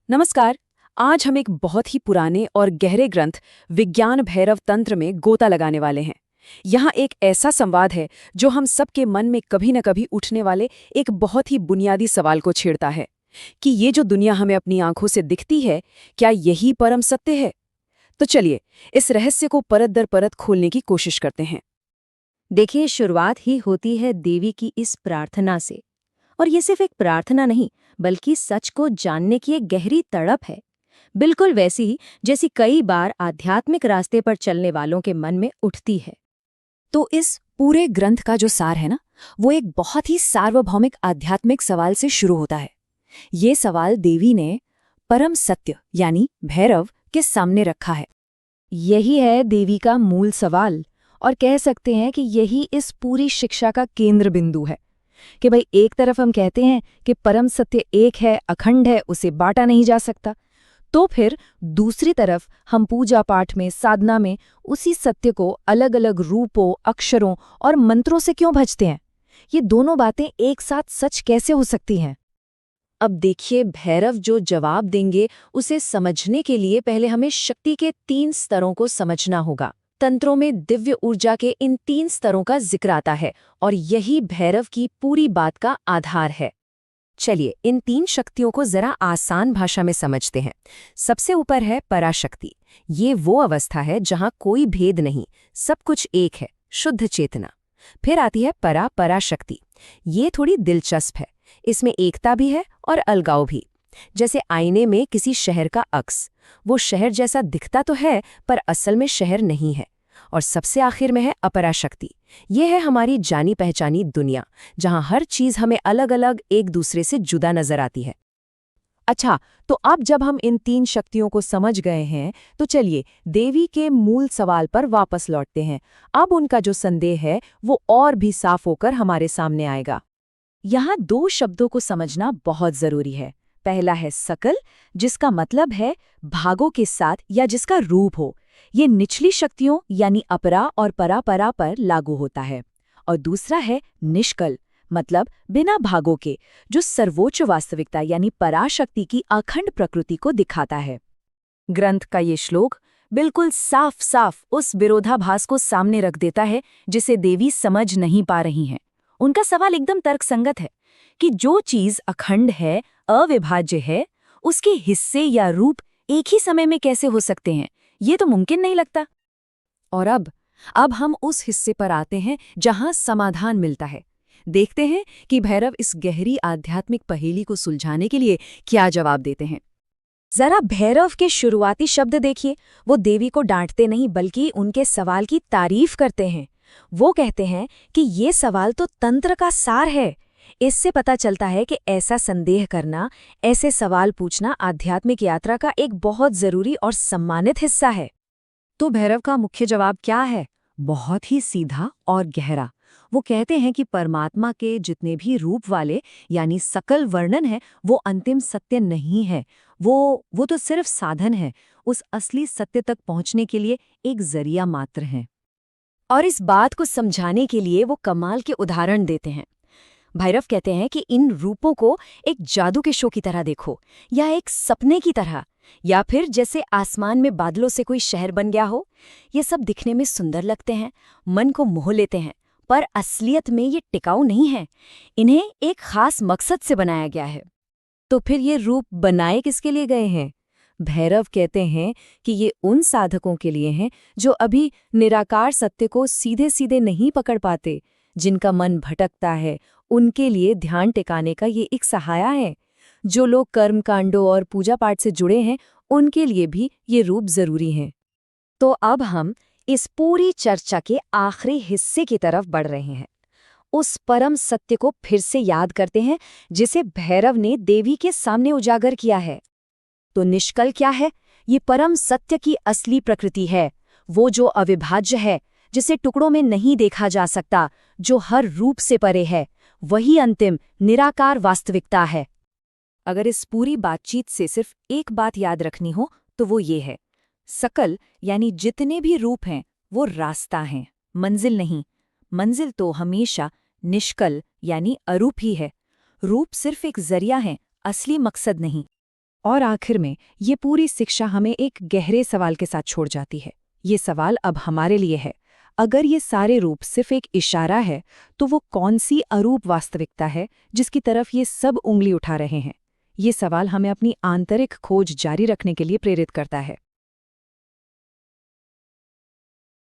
नमस्कार। आज हम एक बहुत ही पुराने और गहरे ग्रंथ विज्ञान भैरव तंत्र में गोता लगाने वाले हैं। यहाँ एक ऐसा संवाद है जो हम सबके मन में कभी न कभी उठने वाले एक बहुत ही बुनियादी सवाल को छेड़ता है कि ये जो दुनिया हमें अपनी आंखों से दिखती है, क्या यही परम सत्य है? तो चलिए इस रहस्य को परत दर परत खोलने की कोशिश करते हैं। देखिए, शुरुआत ही होती है देवी की इस प्रार्थना से। और ये सिर्फ एक प्रार्थना नहीं, बल्कि सच को जानने की एक गहरी तड़प है। बिल्कुल वैसी ही जैसी कई बार आध्यात्मिक रास्ते पर चलने वालों के मन में उठती है। तो इस पूरे ग्रंथ का जो सार है ना, वो एक बहुत ही सार्वभौमिक आध्यात्मिक सवाल से शुरू होता है। ये सवाल देवी ने परम सत्य यानी भैरव के सामने रखा है। यही है देवी का मूल सवाल, और कह सकते हैं कि यही इस पूरी शिक्षा का केंद्र बिंदु है। कि भाई, एक तरफ हम कहते हैं कि परम सत्य एक है, अखंड है, उसे बांटा नहीं जा सकता, तो फिर दूसरी तरफ हम पूजा पाठ में, साधना में उसी सत्य को अलग अलग रूपों, अक्षरों और मंत्रों से क्यों भजते हैं? ये दोनों बातें एक साथ सच कैसे हो सकती हैं? अब देखिए, भैरव जो जवाब देंगे उसे समझने के लिए पहले हमें शक्ति के 3 स्तरों को समझना होगा। तंत्रों में दिव्य ऊर्जा के इन 3 स्तरों का जिक्र आता है और यही भैरव की पूरी बात का आधार है। चलिए इन 3 शक्तियों को जरा आसान भाषा में समझते हैं। सबसे ऊपर है पराशक्ति। ये वो अवस्था है जहां कोई भेद नहीं, सब कुछ एक है, शुद्ध चेतना। फिर आती है पराशक्ति। ये थोड़ी दिलचस्प है, इसमें एकता भी है और अलगाव भी। जैसे आईने में किसी शहर का अक्स, वो शहर जैसा दिखता तो है पर असल में शहर नहीं है। और सबसे आखिर में है अपराशक्ति। ये है हमारी जानी पहचानी दुनिया, जहां हर चीज हमें अलग अलग, एक दूसरे से जुदा नजर आती है। अच्छा, तो अब जब हम इन 3 शक्तियों को समझ गए हैं, तो चलिए देवी के मूल सवाल पर वापस लौटते हैं। अब उनका जो संदेह है वो और भी साफ होकर हमारे सामने आएगा। यहाँ 2 शब्दों को समझना बहुत जरूरी है। पहला है सकल, जिसका मतलब है भागों के साथ या जिसका रूप हो। ये निचली शक्तियों यानी अपरा और परा पर लागू होता है। और दूसरा है निष्कल, मतलब बिना भागों के, जो सर्वोच्च वास्तविकता यानी पराशक्ति की अखंड प्रकृति को दिखाता है। ग्रंथ का ये श्लोक बिल्कुल साफ साफ उस विरोधाभास को सामने रख देता है जिसे देवी समझ नहीं पा रही हैं। उनका सवाल एकदम तर्कसंगत है कि जो चीज अखंड है, अविभाज्य है, उसके हिस्से या रूप एक ही समय में कैसे हो सकते हैं? ये तो मुमकिन नहीं लगता। और अब हम उस हिस्से पर आते हैं जहां समाधान मिलता है। देखते हैं कि भैरव इस गहरी आध्यात्मिक पहेली को सुलझाने के लिए क्या जवाब देते हैं। जरा भैरव के शुरुआती शब्द देखिए। वो देवी को डांटते नहीं, बल्कि उनके सवाल की तारीफ करते हैं। वो कहते हैं कि ये सवाल तो तंत्र का सार है। इससे पता चलता है कि ऐसा संदेह करना, ऐसे सवाल पूछना आध्यात्मिक यात्रा का एक बहुत जरूरी और सम्मानित हिस्सा है। तो भैरव का मुख्य जवाब क्या है? बहुत ही सीधा और गहरा। वो कहते हैं कि परमात्मा के जितने भी रूप वाले यानी सकल वर्णन है, वो अंतिम सत्य नहीं है। वो तो सिर्फ साधन है, उस असली सत्य तक पहुंचने के लिए एक जरिया मात्र है। और इस बात को समझाने के लिए वो कमाल के उदाहरण देते हैं। भैरव कहते हैं कि इन रूपों को एक जादू के शो की तरह देखो, या एक सपने की तरह, या फिर जैसे आसमान में बादलों से कोई शहर बन गया हो। ये सब दिखने में सुंदर लगते हैं, मन को मोह लेते हैं, पर असलियत में ये टिकाऊ नहीं है। इन्हें एक खास मकसद से बनाया गया है। तो फिर ये रूप बनाए किसके लिए गए हैं? भैरव कहते हैं कि ये उन साधकों के लिए हैं जो अभी निराकार सत्य को सीधे सीधे नहीं पकड़ पाते, जिनका मन भटकता है। उनके लिए ध्यान टिकाने का ये एक सहारा है। जो लोग कर्म कांडों और पूजा पाठ से जुड़े हैं, उनके लिए भी ये रूप जरूरी हैं। तो अब हम इस पूरी चर्चा के आखिरी हिस्से की तरफ बढ़ रहे हैं। उस परम सत्य को फिर से याद करते हैं जिसे भैरव ने देवी के सामने उजागर किया है। तो निष्कल क्या है? ये परम सत्य की असली प्रकृति है, वो जो अविभाज्य है, जिसे टुकड़ों में नहीं देखा जा सकता, जो हर रूप से परे है। वही अंतिम निराकार वास्तविकता है। अगर इस पूरी बातचीत से सिर्फ एक बात याद रखनी हो तो वो ये है, सकल यानी जितने भी रूप हैं वो रास्ता हैं, मंजिल नहीं। मंजिल तो हमेशा निष्कल यानी अरूप ही है। रूप सिर्फ एक जरिया है, असली मकसद नहीं। और आखिर में ये पूरी शिक्षा हमें एक गहरे सवाल के साथ छोड़ जाती है। ये सवाल अब हमारे लिए है, अगर ये सारे रूप सिर्फ एक इशारा है तो वो कौन सी अरूप वास्तविकता है जिसकी तरफ ये सब उंगली उठा रहे हैं? ये सवाल हमें अपनी आंतरिक खोज जारी रखने के लिए प्रेरित करता है।